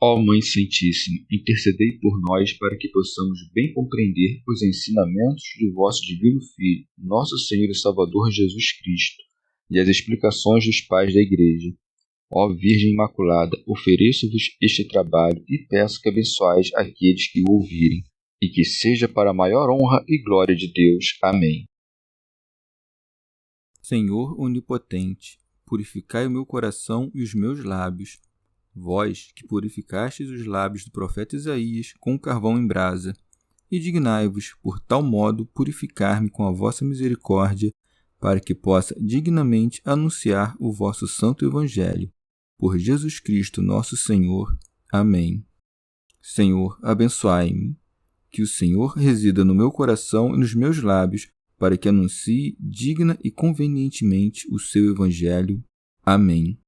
Ó Mãe Santíssima, intercedei por nós para que possamos bem compreender os ensinamentos de vosso Divino Filho, nosso Senhor e Salvador Jesus Cristo, e as explicações dos pais da Igreja. Ó Virgem Imaculada, ofereço-vos este trabalho e peço que abençoais aqueles que o ouvirem, e que seja para a maior honra e glória de Deus. Amém. Senhor onipotente, purificai o meu coração e os meus lábios. Vós, que purificastes os lábios do profeta Isaías com carvão em brasa, e dignai-vos, por tal modo, purificar-me com a vossa misericórdia, para que possa dignamente anunciar o vosso santo Evangelho. Por Jesus Cristo nosso Senhor. Amém. Senhor, abençoai-me. Que o Senhor resida no meu coração e nos meus lábios, para que anuncie digna e convenientemente o seu Evangelho. Amém.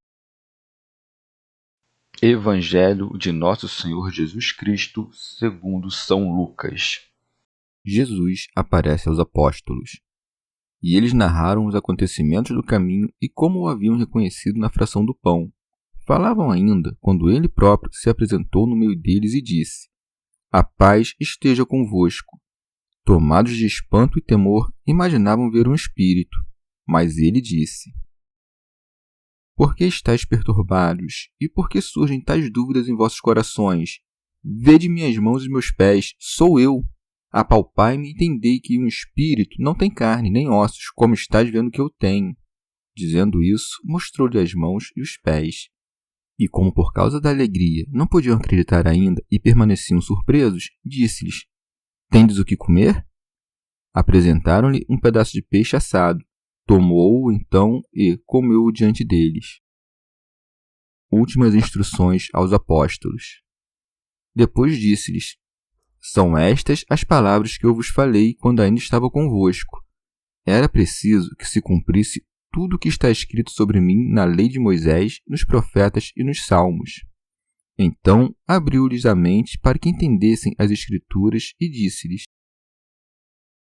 Evangelho de Nosso Senhor Jesus Cristo, segundo São Lucas. Jesus aparece aos apóstolos. E eles narraram os acontecimentos do caminho e como o haviam reconhecido na fração do pão. Falavam ainda quando ele próprio se apresentou no meio deles e disse: A paz esteja convosco. Tomados de espanto e temor, imaginavam ver um espírito. Mas ele disse: Por que estáis perturbados? E por que surgem tais dúvidas em vossos corações? Vede minhas mãos e meus pés, sou eu. Apalpai-me e entendei que um espírito não tem carne nem ossos, como estáis vendo que eu tenho. Dizendo isso, mostrou-lhe as mãos e os pés. E como por causa da alegria não podiam acreditar ainda e permaneciam surpresos, disse-lhes: Tendes o que comer? Apresentaram-lhe um pedaço de peixe assado. Tomou-o então e comeu-o diante deles. Últimas instruções aos apóstolos. Depois disse-lhes: São estas as palavras que eu vos falei quando ainda estava convosco. Era preciso que se cumprisse tudo o que está escrito sobre mim na lei de Moisés, nos profetas e nos salmos. Então abriu-lhes a mente para que entendessem as Escrituras e disse-lhes: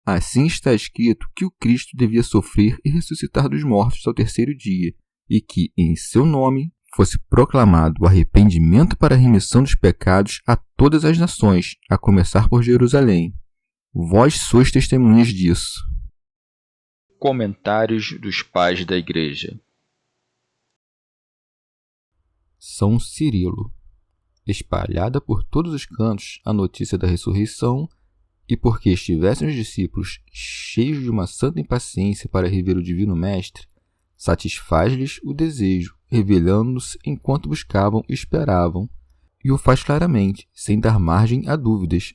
Assim está escrito que o Cristo devia sofrer e ressuscitar dos mortos ao terceiro dia, e que, em seu nome, fosse proclamado o arrependimento para a remissão dos pecados a todas as nações, a começar por Jerusalém. Vós sois testemunhas disso. Comentários dos pais da Igreja. São Cirilo. Espalhada por todos os cantos a notícia da ressurreição, e porque estivessem os discípulos cheios de uma santa impaciência para rever o Divino Mestre, satisfaz-lhes o desejo, revelando-se enquanto buscavam e esperavam, e o faz claramente, sem dar margem a dúvidas.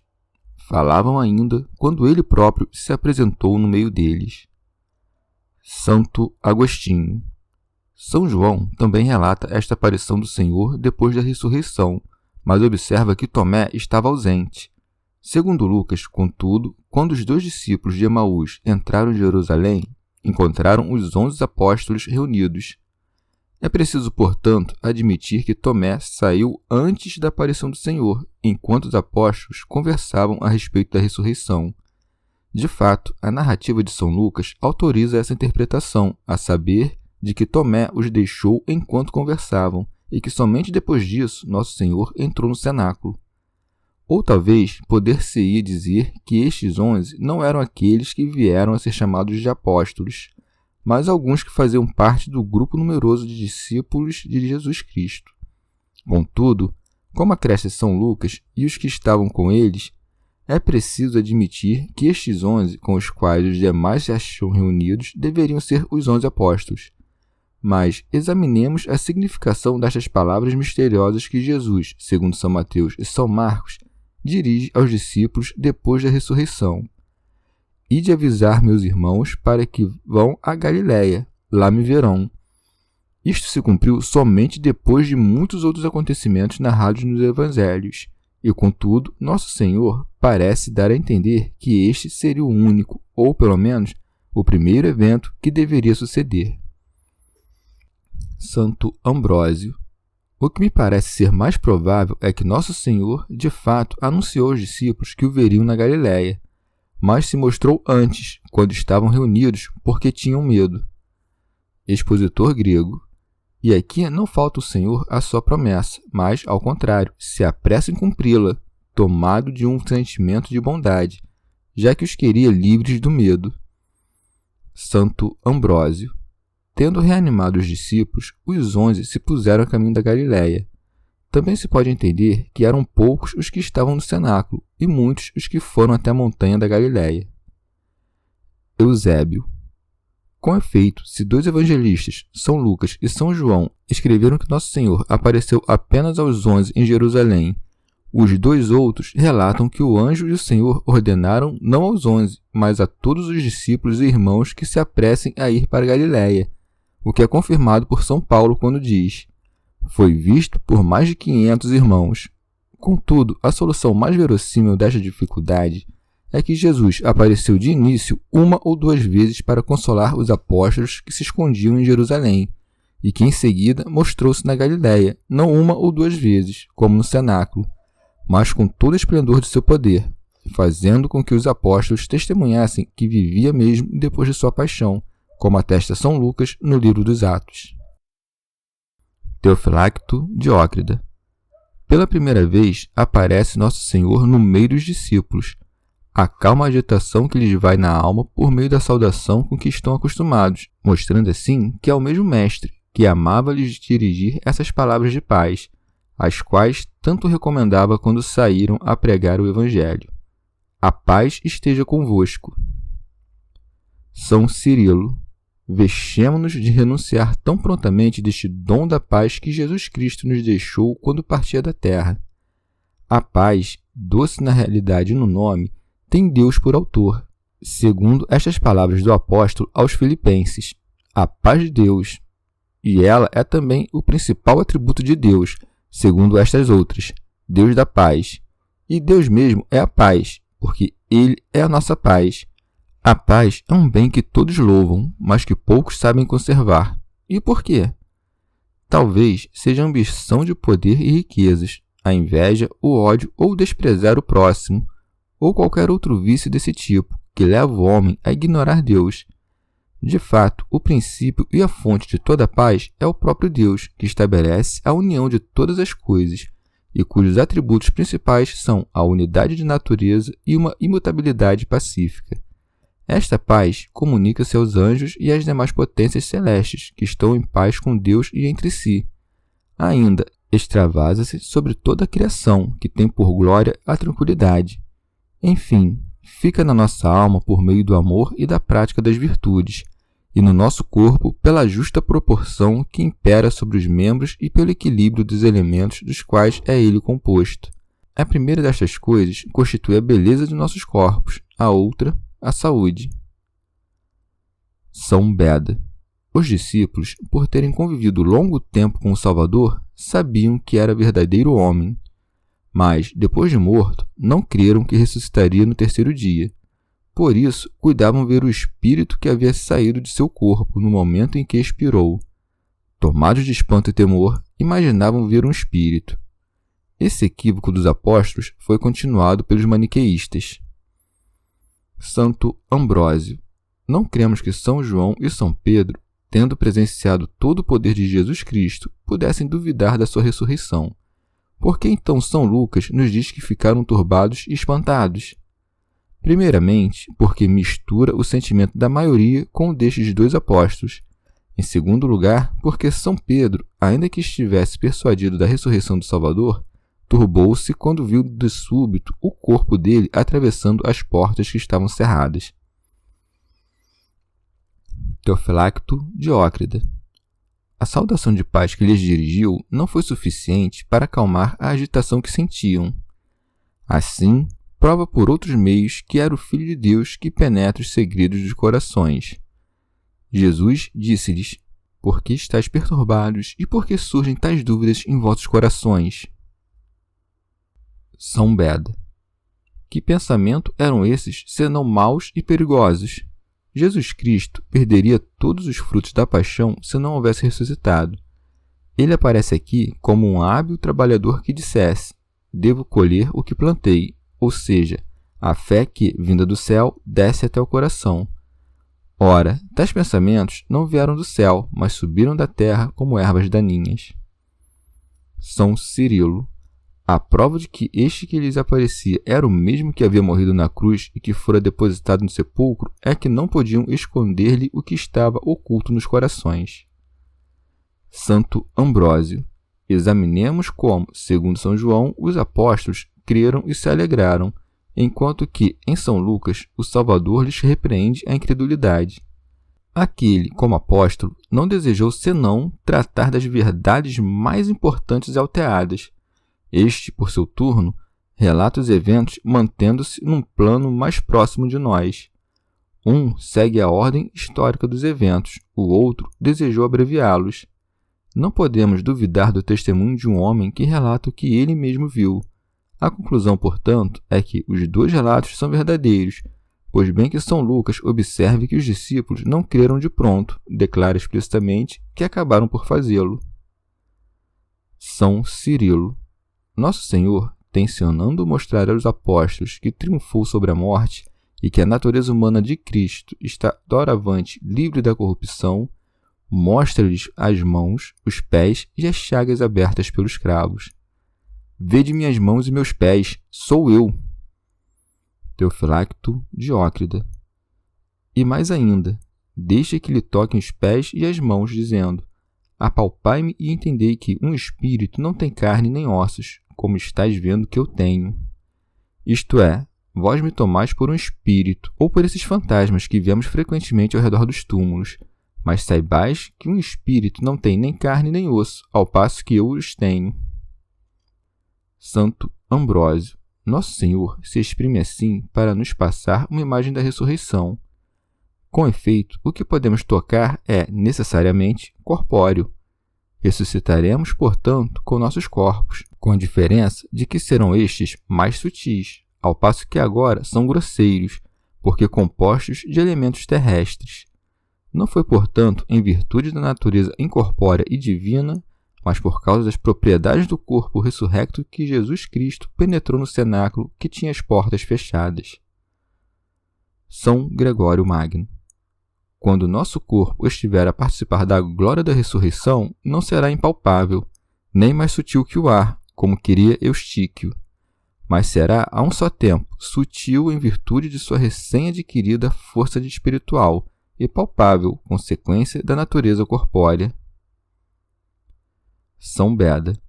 Falavam ainda quando ele próprio se apresentou no meio deles. Santo Agostinho. São João também relata esta aparição do Senhor depois da ressurreição, mas observa que Tomé estava ausente. Segundo Lucas, contudo, quando os 2 discípulos de Emaús entraram em Jerusalém, encontraram os 11 apóstolos reunidos. É preciso, portanto, admitir que Tomé saiu antes da aparição do Senhor, enquanto os apóstolos conversavam a respeito da ressurreição. De fato, a narrativa de São Lucas autoriza essa interpretação, a saber, de que Tomé os deixou enquanto conversavam, e que somente depois disso Nosso Senhor entrou no cenáculo. Ou talvez poder-se-ia dizer que estes 11 não eram aqueles que vieram a ser chamados de apóstolos, mas alguns que faziam parte do grupo numeroso de discípulos de Jesus Cristo. Contudo, como acresce São Lucas e os que estavam com eles, é preciso admitir que estes 11 com os quais os demais se acham reunidos deveriam ser os 11 apóstolos. Mas examinemos a significação destas palavras misteriosas que Jesus, segundo São Mateus e São Marcos, dirige aos discípulos depois da ressurreição. Ide avisar meus irmãos para que vão a Galiléia, lá me verão. Isto se cumpriu somente depois de muitos outros acontecimentos narrados nos evangelhos, e contudo, Nosso Senhor parece dar a entender que este seria o único, ou pelo menos, o primeiro evento que deveria suceder. Santo Ambrósio. O que me parece ser mais provável é que Nosso Senhor, de fato, anunciou aos discípulos que o veriam na Galiléia, mas se mostrou antes, quando estavam reunidos, porque tinham medo. Expositor grego. E aqui não falta o Senhor à sua promessa, mas, ao contrário, se apressa em cumpri-la, tomado de um sentimento de bondade, já que os queria livres do medo. Santo Ambrósio. Tendo reanimado os discípulos, os 11 se puseram a caminho da Galiléia. Também se pode entender que eram poucos os que estavam no cenáculo e muitos os que foram até a montanha da Galiléia. Eusébio. Com efeito, se 2 evangelistas, São Lucas e São João, escreveram que Nosso Senhor apareceu apenas aos 11 em Jerusalém, os 2 outros relatam que o anjo e o Senhor ordenaram não aos 11, mas a todos os discípulos e irmãos que se apressem a ir para a Galiléia, o que é confirmado por São Paulo quando diz: foi visto por mais de 500 irmãos. Contudo, a solução mais verossímil desta dificuldade é que Jesus apareceu de início 1 ou 2 vezes para consolar os apóstolos que se escondiam em Jerusalém, e que em seguida mostrou-se na Galiléia, não 1 ou 2 vezes, como no cenáculo, mas com todo o esplendor de seu poder, fazendo com que os apóstolos testemunhassem que vivia mesmo depois de sua paixão, como atesta São Lucas no livro dos Atos. Teofilacto Diócrida. Pela primeira vez aparece Nosso Senhor no meio dos discípulos. Acalma a agitação que lhes vai na alma por meio da saudação com que estão acostumados, mostrando assim que é o mesmo Mestre, que amava lhes dirigir essas palavras de paz, as quais tanto recomendava quando saíram a pregar o Evangelho. A paz esteja convosco. São Cirilo. Vexemo-nos de renunciar tão prontamente deste dom da paz que Jesus Cristo nos deixou quando partia da terra. A paz, doce na realidade e no nome, tem Deus por autor, segundo estas palavras do apóstolo aos Filipenses: a paz de Deus. E ela é também o principal atributo de Deus, segundo estas outras: Deus da paz. E Deus mesmo é a paz, porque Ele é a nossa paz. A paz é um bem que todos louvam, mas que poucos sabem conservar. E por quê? Talvez seja a ambição de poder e riquezas, a inveja, o ódio ou desprezar o próximo, ou qualquer outro vício desse tipo, que leva o homem a ignorar Deus. De fato, o princípio e a fonte de toda a paz é o próprio Deus, que estabelece a união de todas as coisas, e cujos atributos principais são a unidade de natureza e uma imutabilidade pacífica. Esta paz comunica-se aos anjos e às demais potências celestes, que estão em paz com Deus e entre si. Ainda, extravasa-se sobre toda a criação, que tem por glória a tranquilidade. Enfim, fica na nossa alma por meio do amor e da prática das virtudes, e no nosso corpo pela justa proporção que impera sobre os membros e pelo equilíbrio dos elementos dos quais é ele composto. A primeira destas coisas constitui a beleza de nossos corpos, a outra, a saúde. São Beda. Os discípulos, por terem convivido longo tempo com o Salvador, sabiam que era verdadeiro homem. Mas, depois de morto, não creram que ressuscitaria no 3º dia. Por isso, cuidavam ver o espírito que havia saído de seu corpo no momento em que expirou. Tomados de espanto e temor, imaginavam ver um espírito. Esse equívoco dos apóstolos foi continuado pelos maniqueístas. Santo Ambrósio. Não cremos que São João e São Pedro, tendo presenciado todo o poder de Jesus Cristo, pudessem duvidar da sua ressurreição. Por que então São Lucas nos diz que ficaram turbados e espantados? Primeiramente, porque mistura o sentimento da maioria com o destes 2 apóstolos. Em segundo lugar, porque São Pedro, ainda que estivesse persuadido da ressurreição do Salvador, turbou-se quando viu de súbito o corpo dele atravessando as portas que estavam cerradas. Teofilacto Diócrida. A saudação de paz que lhes dirigiu não foi suficiente para acalmar a agitação que sentiam. Assim, prova por outros meios que era o Filho de Deus que penetra os segredos dos corações. Jesus disse-lhes: por que estáis perturbados e por que surgem tais dúvidas em vossos corações? São Beda. Que pensamento eram esses, senão maus e perigosos? Jesus Cristo perderia todos os frutos da paixão se não houvesse ressuscitado. Ele aparece aqui como um hábil trabalhador que dissesse: devo colher o que plantei, ou seja, a fé que, vinda do céu, desce até o coração. Ora, tais pensamentos não vieram do céu, mas subiram da terra como ervas daninhas. São Cirilo. A prova de que este que lhes aparecia era o mesmo que havia morrido na cruz e que fora depositado no sepulcro é que não podiam esconder-lhe o que estava oculto nos corações. Santo Ambrósio. Examinemos como, segundo São João, os apóstolos creram e se alegraram, enquanto que, em São Lucas, o Salvador lhes repreende a incredulidade. Aquele, como apóstolo, não desejou senão tratar das verdades mais importantes e alteadas. Este, por seu turno, relata os eventos mantendo-se num plano mais próximo de nós. Um segue a ordem histórica dos eventos, o outro desejou abreviá-los. Não podemos duvidar do testemunho de um homem que relata o que ele mesmo viu. A conclusão, portanto, é que os dois relatos são verdadeiros, pois bem que São Lucas observe que os discípulos não creram de pronto, declara explicitamente que acabaram por fazê-lo. São Cirilo. Nosso Senhor, tencionando mostrar aos apóstolos que triunfou sobre a morte e que a natureza humana de Cristo está doravante livre da corrupção, mostra-lhes as mãos, os pés e as chagas abertas pelos cravos. Vede minhas mãos e meus pés, sou eu. Teofilacto Diócrida. E mais ainda, deixa que lhe toquem os pés e as mãos, dizendo: apalpai-me e entendei que um espírito não tem carne nem ossos, como estáis vendo que eu tenho. Isto é, vós me tomais por um espírito, ou por esses fantasmas que vemos frequentemente ao redor dos túmulos, mas saibais que um espírito não tem nem carne nem osso, ao passo que eu os tenho. Santo Ambrósio. Nosso Senhor se exprime assim para nos passar uma imagem da ressurreição. Com efeito, o que podemos tocar é, necessariamente, corpóreo. Ressuscitaremos, portanto, com nossos corpos, com a diferença de que serão estes mais sutis, ao passo que agora são grosseiros, porque compostos de elementos terrestres. Não foi, portanto, em virtude da natureza incorpórea e divina, mas por causa das propriedades do corpo ressurrecto que Jesus Cristo penetrou no cenáculo que tinha as portas fechadas. São Gregório Magno. Quando nosso corpo estiver a participar da glória da ressurreição, não será impalpável, nem mais sutil que o ar, como queria Eustíquio, mas será a um só tempo sutil em virtude de sua recém-adquirida força espiritual e palpável, consequência da natureza corpórea. São Beda.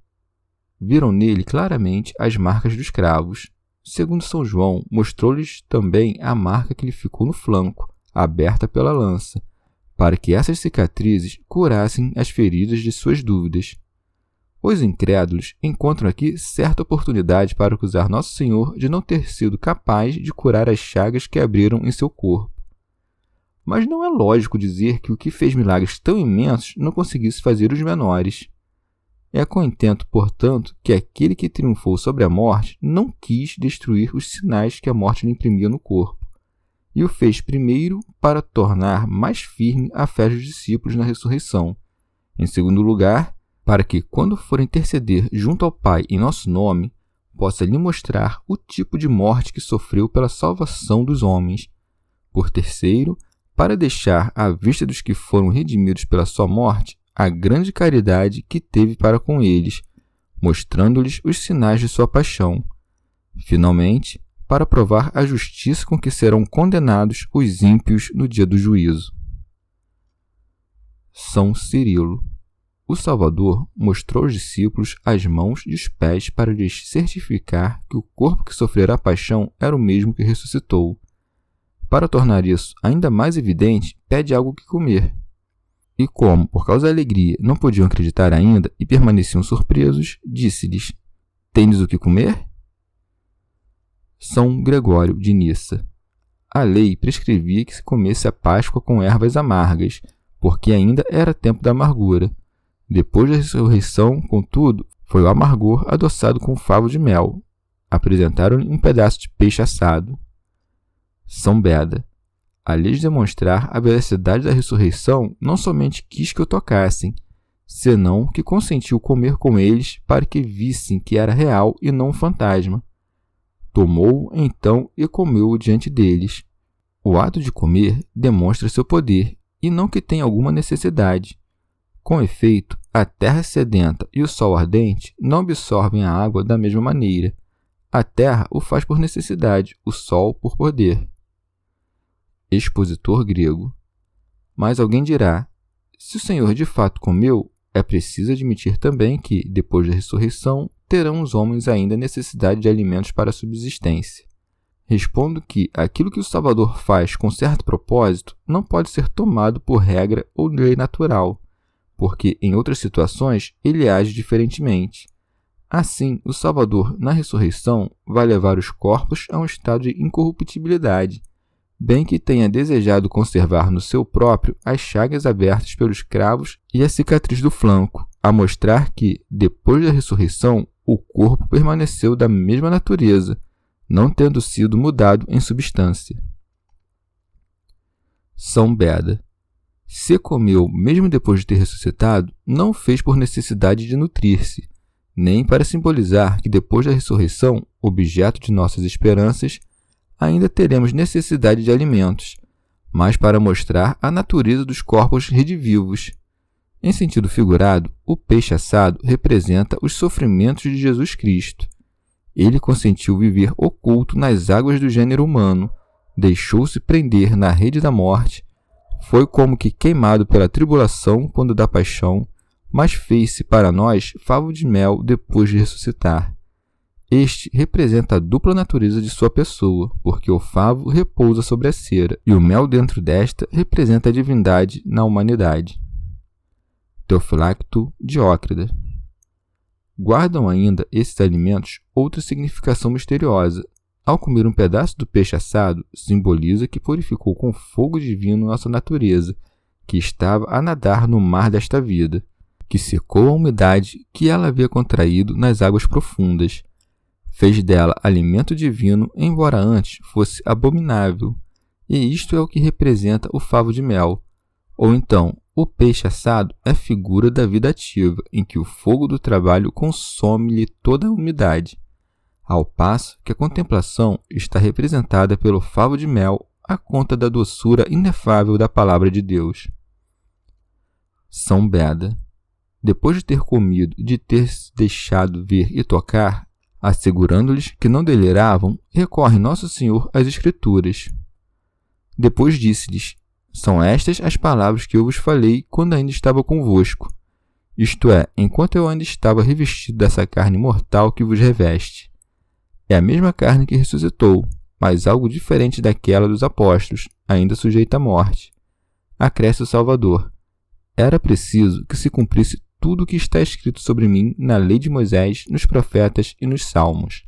Viram nele claramente as marcas dos cravos. Segundo São João, mostrou-lhes também a marca que lhe ficou no flanco, aberta pela lança, para que essas cicatrizes curassem as feridas de suas dúvidas. Os incrédulos encontram aqui certa oportunidade para acusar Nosso Senhor de não ter sido capaz de curar as chagas que abriram em seu corpo. Mas não é lógico dizer que o que fez milagres tão imensos não conseguisse fazer os menores. É com intento, portanto, que aquele que triunfou sobre a morte não quis destruir os sinais que a morte lhe imprimia no corpo, e o fez primeiro para tornar mais firme a fé dos discípulos na ressurreição. Em segundo lugar, para que, quando for interceder junto ao Pai em nosso nome, possa lhe mostrar o tipo de morte que sofreu pela salvação dos homens. Por terceiro, para deixar à vista dos que foram redimidos pela sua morte a grande caridade que teve para com eles, mostrando-lhes os sinais de sua paixão. Finalmente, para provar a justiça com que serão condenados os ímpios no dia do juízo. São Cirilo. O Salvador mostrou aos discípulos as mãos e os pés para lhes certificar que o corpo que sofrera a paixão era o mesmo que ressuscitou. Para tornar isso ainda mais evidente, pede algo que comer. E como, por causa da alegria, não podiam acreditar ainda e permaneciam surpresos, disse-lhes: tendes o que comer? São Gregório de Nissa. A lei prescrevia que se comesse a Páscoa com ervas amargas, porque ainda era tempo da amargura. Depois da ressurreição, contudo, foi o amargor adoçado com favo de mel. Apresentaram-lhe um pedaço de peixe assado. São Beda. A lhes demonstrar a veracidade da ressurreição, não somente quis que o tocassem, senão que consentiu comer com eles para que vissem que era real e não um fantasma. Tomou-o, então, e comeu-o diante deles. O ato de comer demonstra seu poder, e não que tenha alguma necessidade. Com efeito, a terra sedenta e o sol ardente não absorvem a água da mesma maneira. A terra o faz por necessidade, o sol por poder. Expositor grego. Mas alguém dirá: se o Senhor de fato comeu, é preciso admitir também que, depois da ressurreição, terão os homens ainda necessidade de alimentos para a subsistência. Respondo que aquilo que o Salvador faz com certo propósito não pode ser tomado por regra ou lei natural, porque em outras situações ele age diferentemente. Assim, o Salvador, na ressurreição, vai levar os corpos a um estado de incorruptibilidade, bem que tenha desejado conservar no seu próprio as chagas abertas pelos cravos e a cicatriz do flanco, a mostrar que, depois da ressurreição, o corpo permaneceu da mesma natureza, não tendo sido mudado em substância. São Beda. Se comeu mesmo depois de ter ressuscitado, não o fez por necessidade de nutrir-se, nem para simbolizar que depois da ressurreição, objeto de nossas esperanças, ainda teremos necessidade de alimentos, mas para mostrar a natureza dos corpos redivivos. Em sentido figurado, o peixe assado representa os sofrimentos de Jesus Cristo. Ele consentiu viver oculto nas águas do gênero humano, deixou-se prender na rede da morte, foi como que queimado pela tribulação quando da paixão, mas fez-se para nós favo de mel depois de ressuscitar. Este representa a dupla natureza de sua pessoa, porque o favo repousa sobre a cera, e o mel dentro desta representa a divindade na humanidade. Teofilacto Diócrida. Guardam ainda esses alimentos outra significação misteriosa. Ao comer um pedaço do peixe assado, simboliza que purificou com fogo divino nossa natureza, que estava a nadar no mar desta vida, que secou a umidade que ela havia contraído nas águas profundas. Fez dela alimento divino, embora antes fosse abominável, e isto é o que representa o favo de mel. Ou então, o peixe assado é figura da vida ativa, em que o fogo do trabalho consome-lhe toda a umidade, ao passo que a contemplação está representada pelo favo de mel à conta da doçura inefável da palavra de Deus. São Beda. Depois de ter comido e de ter se deixado ver e tocar, assegurando-lhes que não deliravam, recorre Nosso Senhor às Escrituras. Depois disse-lhes: são estas as palavras que eu vos falei quando ainda estava convosco, isto é, enquanto eu ainda estava revestido dessa carne mortal que vos reveste. É a mesma carne que ressuscitou, mas algo diferente daquela dos apóstolos, ainda sujeita à morte. Acresce o Salvador: era preciso que se cumprisse tudo o que está escrito sobre mim na lei de Moisés, nos profetas e nos salmos.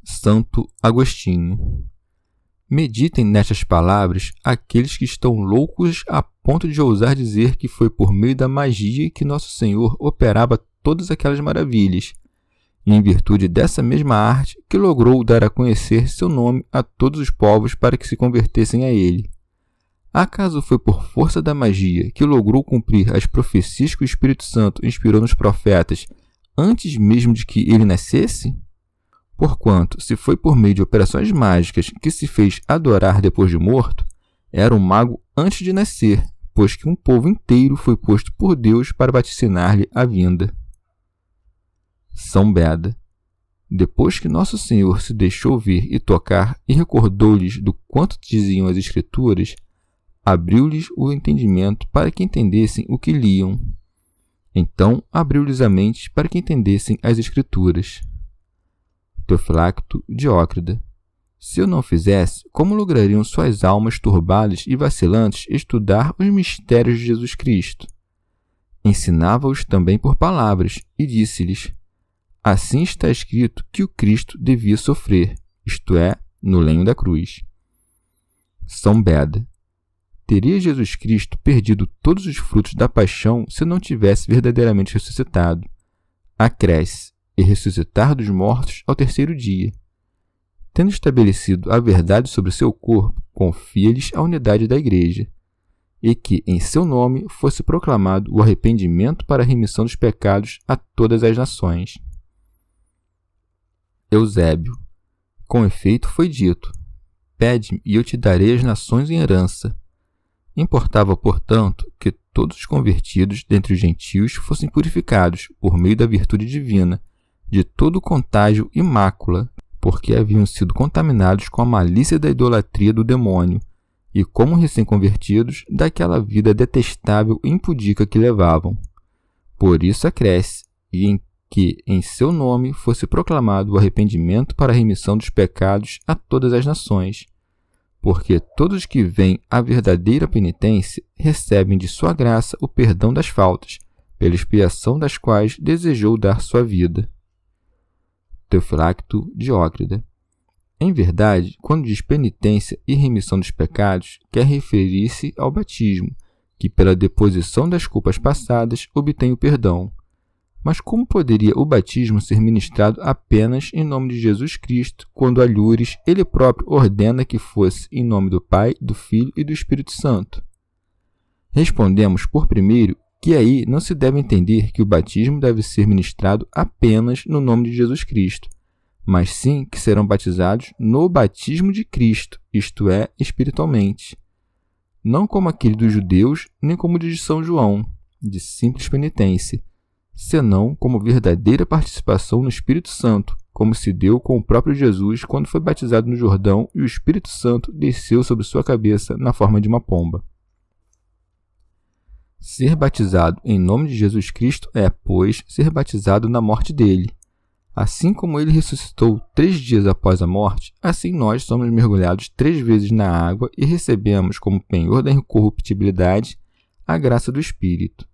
Santo Agostinho. Meditem nestas palavras aqueles que estão loucos a ponto de ousar dizer que foi por meio da magia que Nosso Senhor operava todas aquelas maravilhas, e em virtude dessa mesma arte que logrou dar a conhecer seu nome a todos os povos para que se convertessem a ele. Acaso foi por força da magia que logrou cumprir as profecias que o Espírito Santo inspirou nos profetas antes mesmo de que ele nascesse? Porquanto, se foi por meio de operações mágicas que se fez adorar depois de morto, era um mago antes de nascer, pois que um povo inteiro foi posto por Deus para vaticinar-lhe a vinda. São Beda. Depois que Nosso Senhor se deixou ver e tocar e recordou-lhes do quanto diziam as Escrituras, abriu-lhes o entendimento para que entendessem o que liam. Então abriu-lhes a mente para que entendessem as Escrituras. Teofilacto Diócrida. Se eu não fizesse, como lograriam suas almas turbadas e vacilantes estudar os mistérios de Jesus Cristo? Ensinava-os também por palavras e disse-lhes: assim está escrito que o Cristo devia sofrer, isto é, no lenho da cruz. São Beda. Teria Jesus Cristo perdido todos os frutos da paixão se não tivesse verdadeiramente ressuscitado. Acresce: e ressuscitar dos mortos ao terceiro dia. Tendo estabelecido a verdade sobre seu corpo, confia-lhes a unidade da Igreja, e que em seu nome fosse proclamado o arrependimento para a remissão dos pecados a todas as nações. Eusébio. Com efeito foi dito: Pede-me e eu te darei as nações em herança. Importava, portanto, que todos os convertidos dentre os gentios fossem purificados, por meio da virtude divina, de todo o contágio e mácula, porque haviam sido contaminados com a malícia da idolatria do demônio, e como recém-convertidos, daquela vida detestável e impudica que levavam. Por isso acresce, e em que em seu nome fosse proclamado o arrependimento para a remissão dos pecados a todas as nações, porque todos que veem a verdadeira penitência recebem de sua graça o perdão das faltas, pela expiação das quais desejou dar sua vida. Teofilacto Diócrida. Em verdade, quando diz penitência e remissão dos pecados, quer referir-se ao batismo, que pela deposição das culpas passadas obtém o perdão. Mas como poderia o batismo ser ministrado apenas em nome de Jesus Cristo, quando Alhures ele próprio ordena que fosse em nome do Pai, do Filho e do Espírito Santo? Respondemos, por primeiro, que aí não se deve entender que o batismo deve ser ministrado apenas no nome de Jesus Cristo, mas sim que serão batizados no batismo de Cristo, isto é, espiritualmente. Não como aquele dos judeus, nem como o de São João, de simples penitência, senão como verdadeira participação no Espírito Santo, como se deu com o próprio Jesus quando foi batizado no Jordão e o Espírito Santo desceu sobre sua cabeça na forma de uma pomba. Ser batizado em nome de Jesus Cristo é, pois, ser batizado na morte dele. Assim como ele ressuscitou 3 dias após a morte, assim nós somos mergulhados 3 vezes na água e recebemos como penhor da incorruptibilidade a graça do Espírito.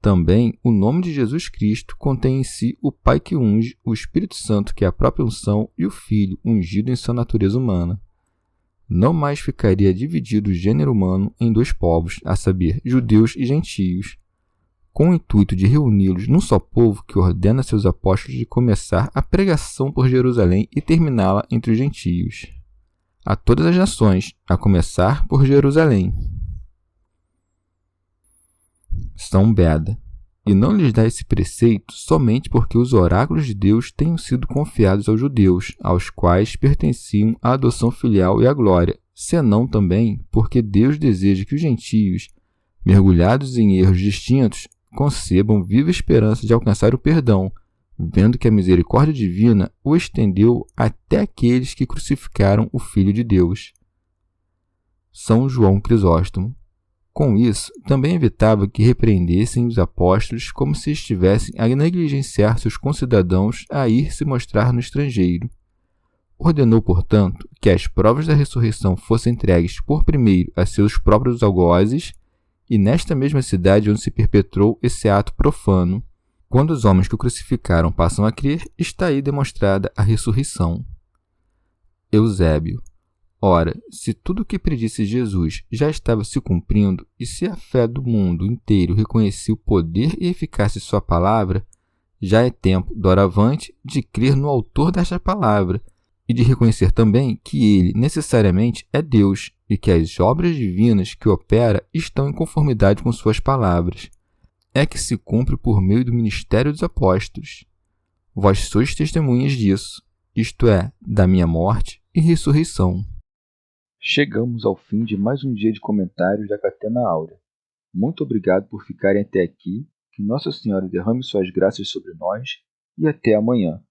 Também o nome de Jesus Cristo contém em si o Pai que unge, o Espírito Santo que é a própria unção e o Filho ungido em sua natureza humana. Não mais ficaria dividido o gênero humano em 2 povos, a saber, judeus e gentios, com o intuito de reuni-los num só povo que ordena a seus apóstolos de começar a pregação por Jerusalém e terminá-la entre os gentios. A todas as nações, a começar por Jerusalém. São Beda. E não lhes dá esse preceito somente porque os oráculos de Deus tenham sido confiados aos judeus, aos quais pertenciam a adoção filial e a glória, senão também porque Deus deseja que os gentios, mergulhados em erros distintos, concebam viva esperança de alcançar o perdão, vendo que a misericórdia divina o estendeu até aqueles que crucificaram o Filho de Deus. São João Crisóstomo. Com isso, também evitava que repreendessem os apóstolos como se estivessem a negligenciar seus concidadãos a ir se mostrar no estrangeiro. Ordenou, portanto, que as provas da ressurreição fossem entregues por primeiro a seus próprios algozes, e nesta mesma cidade onde se perpetrou esse ato profano, quando os homens que o crucificaram passam a crer, está aí demonstrada a ressurreição. Eusébio. Ora, se tudo o que predisse Jesus já estava se cumprindo, e se a fé do mundo inteiro reconhecia o poder e eficácia de sua palavra, já é tempo, doravante, de crer no autor desta palavra, e de reconhecer também que ele necessariamente é Deus, e que as obras divinas que opera estão em conformidade com suas palavras. É que se cumpre por meio do ministério dos apóstolos. Vós sois testemunhas disso, isto é, da minha morte e ressurreição. Chegamos ao fim de mais um dia de comentários da Catena Áurea. Muito obrigado por ficarem até aqui, que Nossa Senhora derrame suas graças sobre nós e até amanhã.